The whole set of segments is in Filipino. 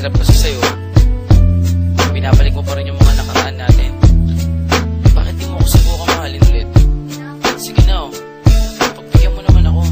hirap kasi sa'yo, binabalik mo pa rin yung mga nakaraan natin. Bakit di mo ako subukan mahalin ulit? Sige na, pagbigyan mo naman ako.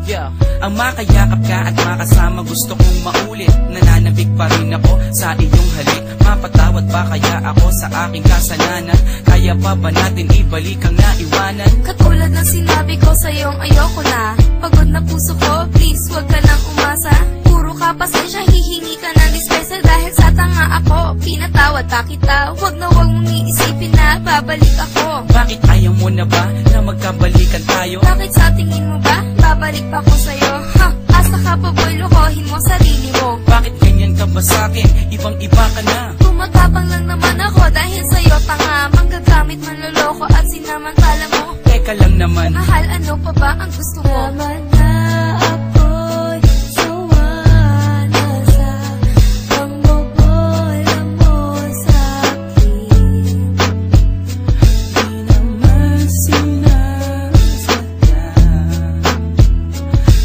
Yeah. Ang makayakap ka at makasama gusto kong maulit. Nananabik pa rin ako sa iyong halik. Mapatawad ba kaya ako sa aking kasalanan? Kaya pa ba natin ibalik ang naiwanan? Katulad ng sinabi ko sa'yong ayoko na. Pagod na puso ko, please wag ka nang umasa. Puro ka pasensya, hihingi ka ng dispensa. Dahil sa tanga ako, pinatawad pa kita. Wag na wag mong iisipin na babalik ako. Bakit ayaw mo na ba na magkabalikan tayo? Bakit sa tingin mo ba, babalik pa ko sa'yo? Ha, asa ka pa boy, lokohin mo sarili mo. Bakit ganyan ka ba sa'kin? Ibang-iba ka na. Tumatapang lang naman ako dahil sa'yo tanga. Manggagamit, manloloko at sinamantala mo. Teka lang naman, Mahal, ano pa ba ang gusto mo? Tama na ako'y sawa na sa pangbobola mo sa'kin. di naman sinasadya.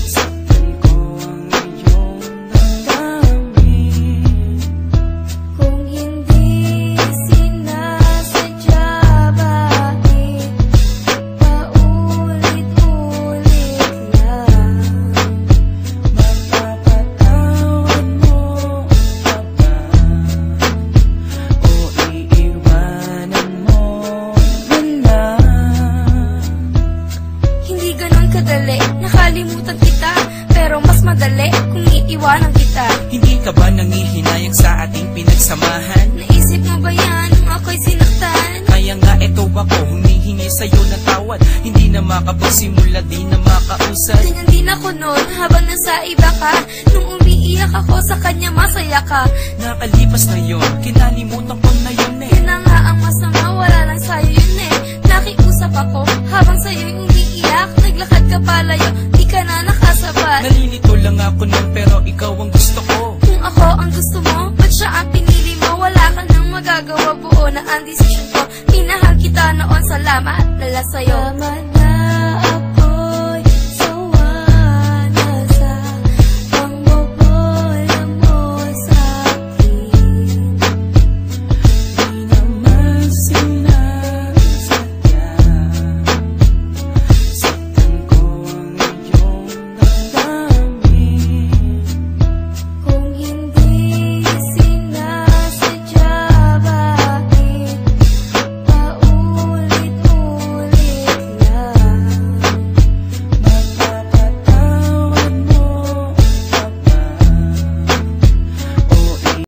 Saktan ko ang iyong damdamin. Kung hindi sinasadya, bakit paulit-ulit lang? Mapapatawad mo pa ba? O iiwanan mo na lang? Hindi ganun kadali, nakalimutan kita. Pero mas madali kung iiwanan kita. Hindi ka ba nangihinayang sa ating pinagsamahan? Naisip mo ba yan nung ako'y sinaktan? Kaya nga eto ako, humihingi sa'yo ng tawad. Hindi na makapagsimula, di na makausad. Ganyan din ako noon habang nasa iba ka. Nung umiiyak ako sa kanya, masaya ka. Nakalipas na yun, kinalimutan ko na yun eh. Yun na nga ang masama, wala lang sa'yo yun eh. Nakiusap ako habang sa'yo'y umiiyak. Naglakad ka palayo, di ka na nakasabat. Nalilito lang ako nun pero ikaw ang gusto ko. Kung ako ang gusto mo, ba't siya ang pinili mo? Wala ka nang magagawa, buo na ang desisyon ko. Minahal kita noon, salamat, lala sa'yo. Tama na